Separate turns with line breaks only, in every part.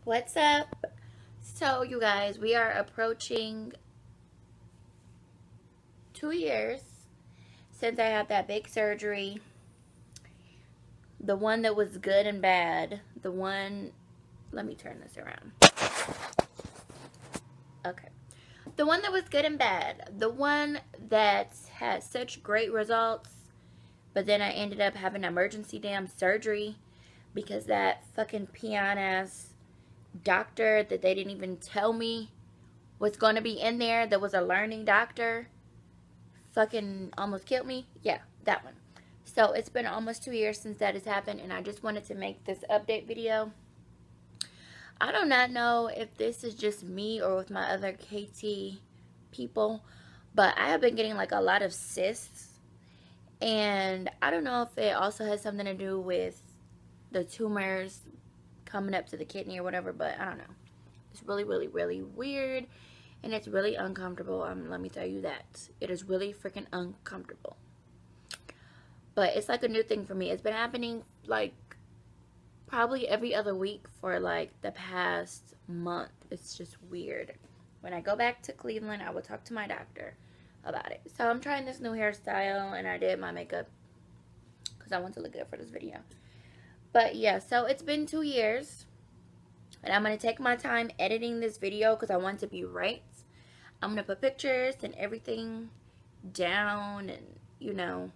What's up? So, you guys, we are approaching 2 years since I had that big surgery. The one that was good and bad. The one, let me turn this around. Okay. The one that was good and bad. The one that had such great results, but then I ended up having emergency damn surgery because that fucking peon ass doctor that they didn't even tell me was going to be in there, that was a learning doctor, fucking almost killed me. Yeah, that one. So it's been almost 2 years since that has happened, and I just wanted to make this update video. I do not know if this is just me or with my other KT people, but I have been getting like a lot of cysts, and I don't know if it also has something to do with the tumors coming up to the kidney or whatever, but I don't know. It's really, really, really weird, and it's really uncomfortable. Let me tell you that. It is really freaking uncomfortable. But it's like a new thing for me. It's been happening like probably every other week for like the past month. It's just weird. When I go back to Cleveland, I will talk to my doctor about it. So I'm trying this new hairstyle, and I did my makeup because I want to look good for this video. But yeah, so it's been 2 years, and I'm going to take my time editing this video because I want it to be right. I'm going to put pictures and everything down, and you know.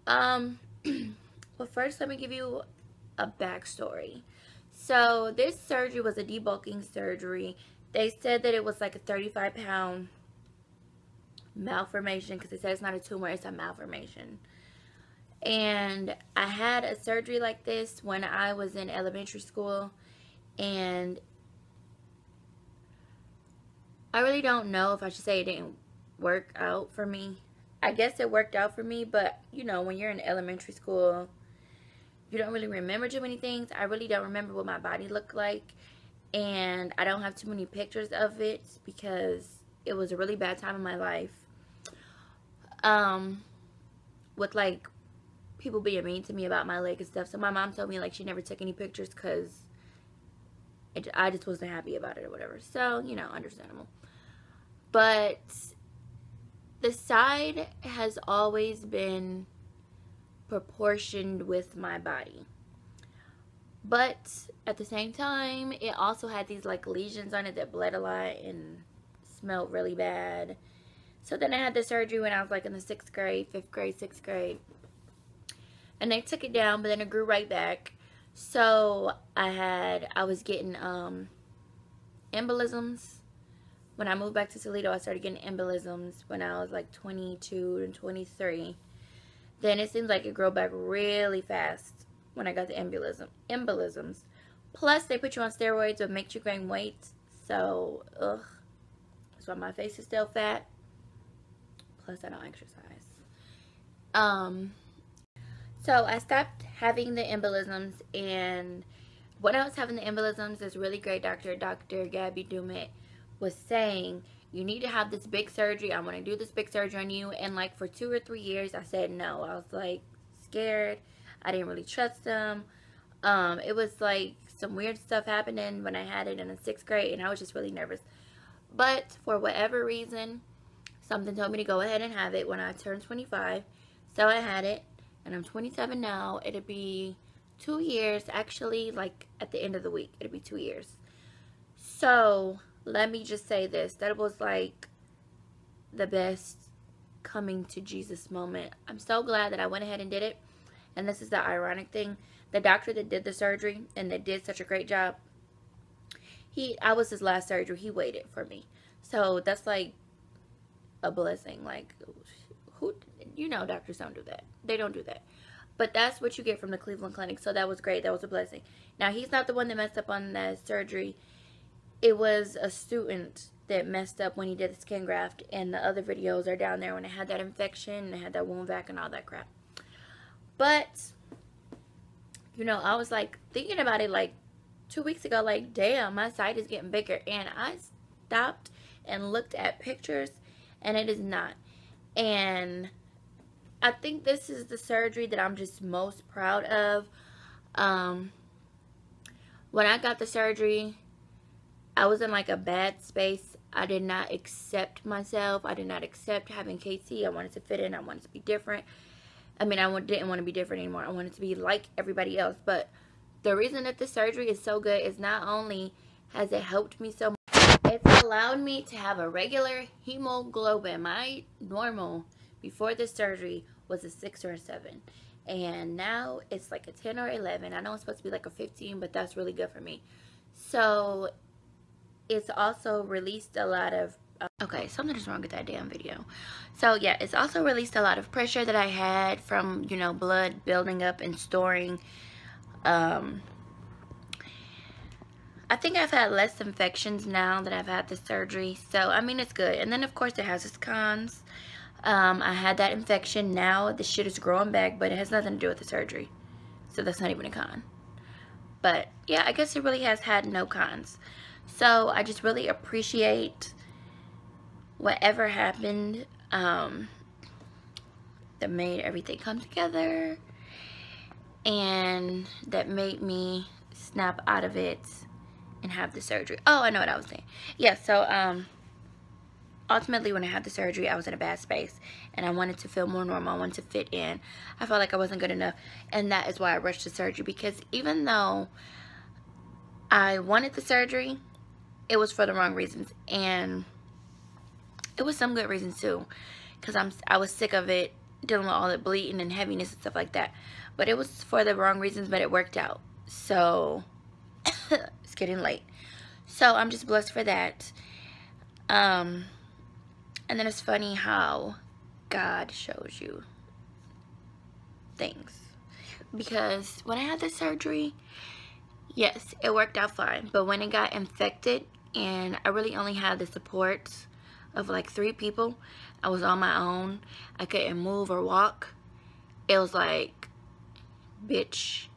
But first, let me give you a backstory. So this surgery was a debulking surgery. They said that it was like a 35-pound malformation because they said it's not a tumor, it's a malformation. And I had a surgery like this when I was in elementary school, and I really don't know if I should say it didn't work out for me. I guess it worked out for me, but you know, when you're in elementary school, you don't really remember too many things. I really don't remember what my body looked like, and I don't have too many pictures of it because it was a really bad time in my life. With like people being mean to me about my leg and stuff. So my mom told me like she never took any pictures because I just wasn't happy about it or whatever. So, you know, understandable. But the side has always been proportioned with my body. But at the same time, it also had these like lesions on it that bled a lot and smelled really bad. So then I had the surgery when I was like in the 6th grade, 5th grade, 6th grade. And they took it down, but then it grew right back. So I was getting embolisms. When I moved back to Toledo, I started getting embolisms when I was like 22 and 23. Then it seems like it grew back really fast when I got the embolisms. Plus, they put you on steroids, which makes you gain weight. So, ugh. That's why my face is still fat. Plus, I don't exercise. So I stopped having the embolisms, and when I was having the embolisms, this really great doctor, Dr. Gabby Dumet, was saying, you need to have this big surgery. I want to do this big surgery on you. And like for 2 or 3 years, I said no. I was like scared. I didn't really trust them. It was like some weird stuff happening when I had it in the 6th grade, and I was just really nervous. But for whatever reason, something told me to go ahead and have it when I turned 25. So I had it, and I'm 27 now. It'll be 2 years, actually, like at the end of the week. It'll be 2 years. So let me just say this, that it was like the best coming to Jesus moment. I'm so glad that I went ahead and did it. And this is the ironic thing. The doctor that did the surgery and that did such a great job, I was his last surgery. He waited for me. So that's like a blessing. Like, who, you know, doctors don't do that. They don't do that. But that's what you get from the Cleveland Clinic. So that was great. That was a blessing. Now, he's not the one that messed up on that surgery. It was a student that messed up when he did the skin graft, and the other videos are down there when I had that infection and I had that wound vac and all that crap. But, you know, I was like thinking about it like 2 weeks ago, like, damn, my side is getting bigger. And I stopped and looked at pictures, and it is not. And I think this is the surgery that I'm just most proud of. When I got the surgery, I was in like a bad space. I did not accept myself. I did not accept having KC. I wanted to fit in. I wanted to be different. I mean, didn't want to be different anymore. I wanted to be like everybody else. But the reason that the surgery is so good is not only has it helped me so much, it's allowed me to have a regular hemoglobin. My normal before this surgery was a 6 or a 7. And now it's like a 10 or 11. I know it's supposed to be like a 15, but that's really good for me. So it's also released a lot of okay, something is wrong with that damn video. So yeah, it's also released a lot of pressure that I had from, you know, blood building up and storing. I think I've had less infections now that I've had the surgery. So I mean, it's good. And then of course it has its cons. I had that infection. Now the shit is growing back, but it has nothing to do with the surgery, so that's not even a con. But yeah, I guess it really has had no cons. So I just really appreciate whatever happened that made everything come together, and that made me snap out of it and have the surgery. Oh, I know what I was saying. Yeah, so ultimately when I had the surgery, I was in a bad space and I wanted to feel more normal. I wanted to fit in. I felt like I wasn't good enough, and that is why I rushed the surgery, because even though I wanted the surgery, it was for the wrong reasons, and it was some good reasons too, because I was sick of it, dealing with all the bleeding and heaviness and stuff like that. But it was for the wrong reasons, but it worked out. So it's getting late, so I'm just blessed for that. And then it's funny how God shows you things, because when I had the surgery, yes, it worked out fine, but when it got infected and I really only had the support of like 3 people, I was on my own, I couldn't move or walk. It was like, bitch,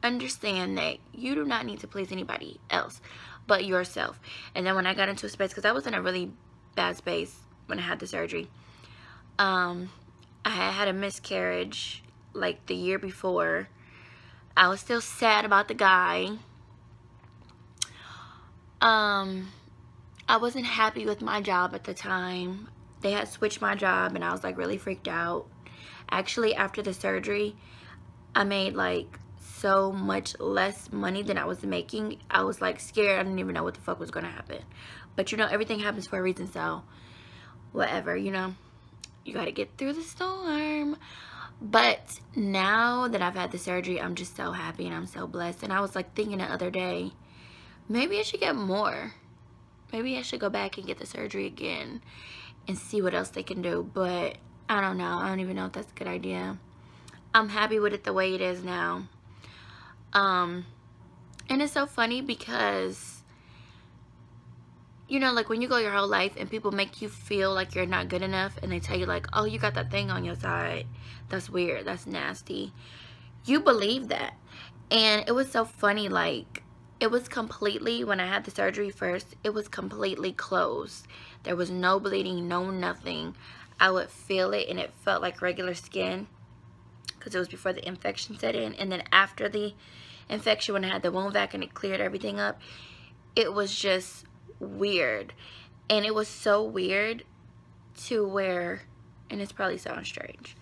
understand that you do not need to please anybody else but yourself. And then when I got into a space, because I was in a really bad space when I had the surgery, I had a miscarriage like the year before. I was still sad about the guy. I wasn't happy with my job at the time. They had switched my job and I was like really freaked out. Actually, after the surgery, I made like so much less money than I was making. I was like scared. I didn't even know what the fuck was gonna happen. But you know, everything happens for a reason, so whatever, you know. You gotta get through the storm. But now that I've had the surgery, I'm just so happy and I'm so blessed. And I was like thinking the other day, maybe I should get more. Maybe I should go back and get the surgery again and see what else they can do. But I don't know. I don't even know if that's a good idea. I'm happy with it the way it is now. And it's so funny because, you know, like when you go your whole life and people make you feel like you're not good enough, and they tell you like, oh, you got that thing on your side. That's weird. That's nasty. You believe that. And it was so funny, like, it was completely, when I had the surgery first, it was completely closed. There was no bleeding, no nothing. I would feel it and it felt like regular skin, because it was before the infection set in. And then after the infection, when I had the wound vac and it cleared everything up, it was just weird. And it was so weird to where, and this probably sounds strange,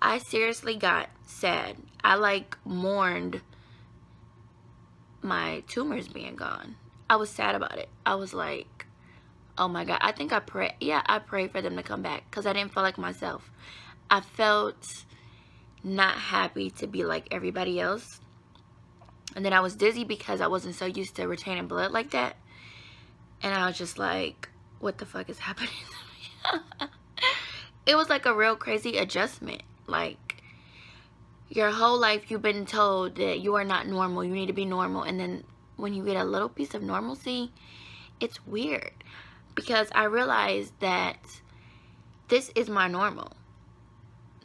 I seriously got sad. I like mourned my tumors being gone. I was sad about it. I was like, oh my God. I think I prayed. Yeah, I prayed for them to come back because I didn't feel like myself. I felt not happy to be like everybody else. And then I was dizzy because I wasn't so used to retaining blood like that. And I was just like, what the fuck is happening to me? It was like a real crazy adjustment. Like, your whole life you've been told that you are not normal, you need to be normal, and then when you get a little piece of normalcy, it's weird, because I realized that this is my normal.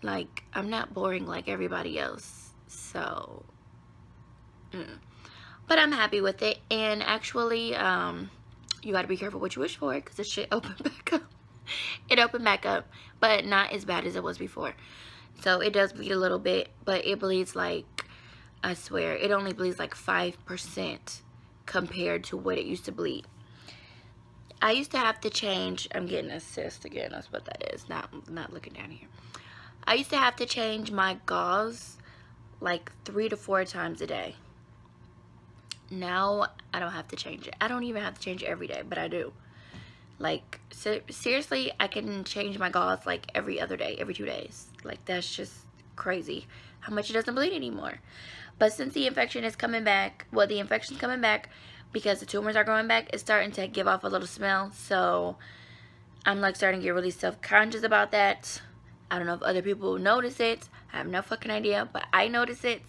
Like, I'm not boring like everybody else, so but I'm happy with it. And actually, you got to be careful what you wish for, because this shit opened back up. It opened back up, but not as bad as it was before. So it does bleed a little bit, but it bleeds like, I swear, it only bleeds like 5% compared to what it used to bleed. I used to have to change, I'm getting a cyst again, that's what that is, not looking down here. I used to have to change my gauze like 3 to 4 times a day. Now I don't have to change it. I don't even have to change it every day, but I do. Like, seriously, I can change my gauze like every other day, every 2 days. Like, that's just crazy how much it doesn't bleed anymore. But since the infection is coming back, well, the infection's coming back because the tumors are growing back, it's starting to give off a little smell. So I'm like starting to get really self-conscious about that. I don't know if other people notice it. I have no fucking idea, but I notice it.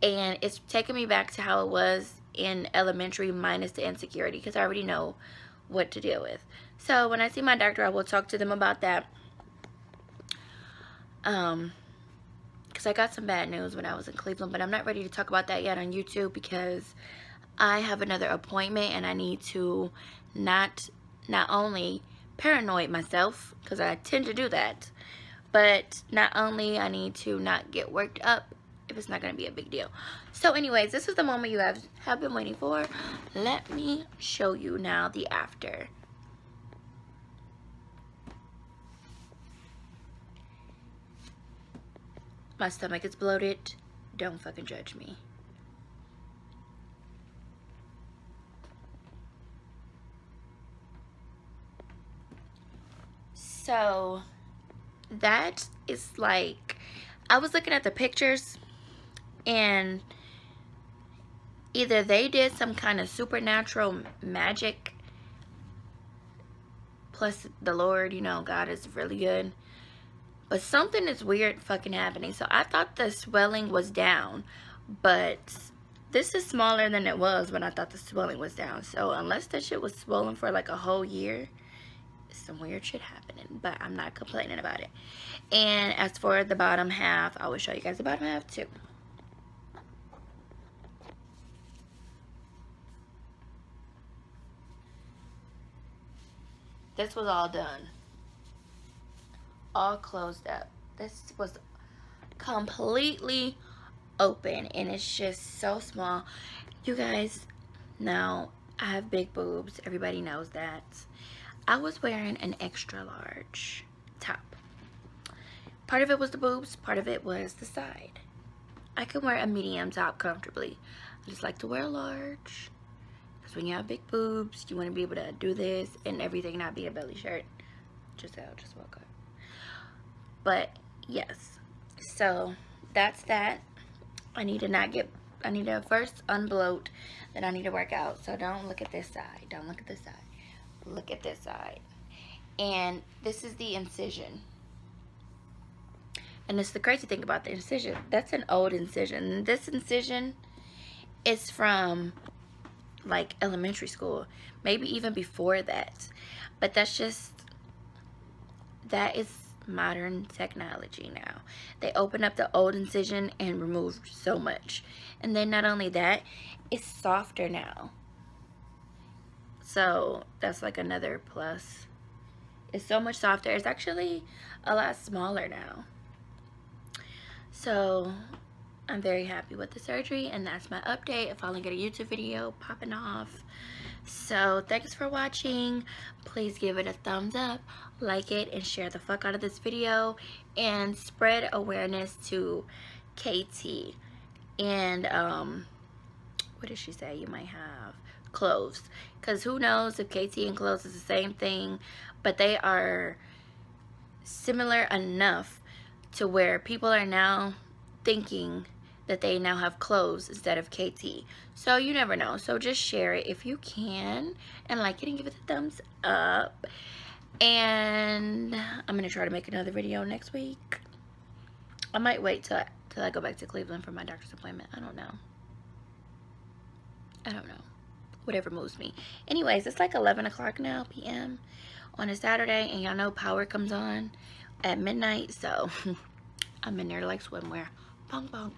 And it's taking me back to how it was in elementary minus the insecurity, because I already know what to deal with. So when I see my doctor, I will talk to them about that. Because I got some bad news when I was in Cleveland, but I'm not ready to talk about that yet on YouTube because I have another appointment and I need to not only paranoid myself, because I tend to do that, but not only I need to not get worked up if it's not going to be a big deal. So anyways, this is the moment you have been waiting for. Let me show you now the after. My stomach is bloated. Don't fucking judge me. So that is like, I was looking at the pictures and either they did some kind of supernatural magic, plus the Lord, you know, God is really good, but something is weird fucking happening. So I thought the swelling was down, but this is smaller than it was when I thought the swelling was down. So unless that shit was swollen for like a whole year, some weird shit happening, but I'm not complaining about it. And as for the bottom half, I will show you guys the bottom half too. This was all done, all closed up. This was completely open and it's just so small. You guys, now I have big boobs, everybody knows that. I was wearing an extra large top. Part of it was the boobs, part of it was the side. I can wear a medium top comfortably. I just like to wear a large, because when you have big boobs, you want to be able to do this and everything, not be a belly shirt. Giselle just woke up. But yes, so that's that. I need to first unbloat, then I need to work out. So don't look at this side, don't look at this side. Look at this side. And this is the incision. And it's the crazy thing about the incision. That's an old incision. This incision is from like elementary school. Maybe even before that. But that is modern technology now. They opened up the old incision and removed so much. And then not only that, it's softer now. So that's like another plus. It's so much softer. It's actually a lot smaller now. So I'm very happy with the surgery, and that's my update. I finally get a YouTube video popping off. So thanks for watching. Please give it a thumbs up, like it, and share the fuck out of this video, and spread awareness to KT. And what did she say? You might have cloves, because who knows if KT and cloves is the same thing, but they are similar enough to where people are now thinking that they now have cloves instead of KT. So you never know. So just share it if you can, and like it and give it a thumbs up. And I'm gonna try to make another video next week. I might wait till I go back to Cleveland for my doctor's appointment. I don't know. Whatever moves me. Anyways, it's like 11 o'clock now p.m. on a Saturday, and y'all know power comes on at midnight, so I'm in there like swimwear. Bonk bonk.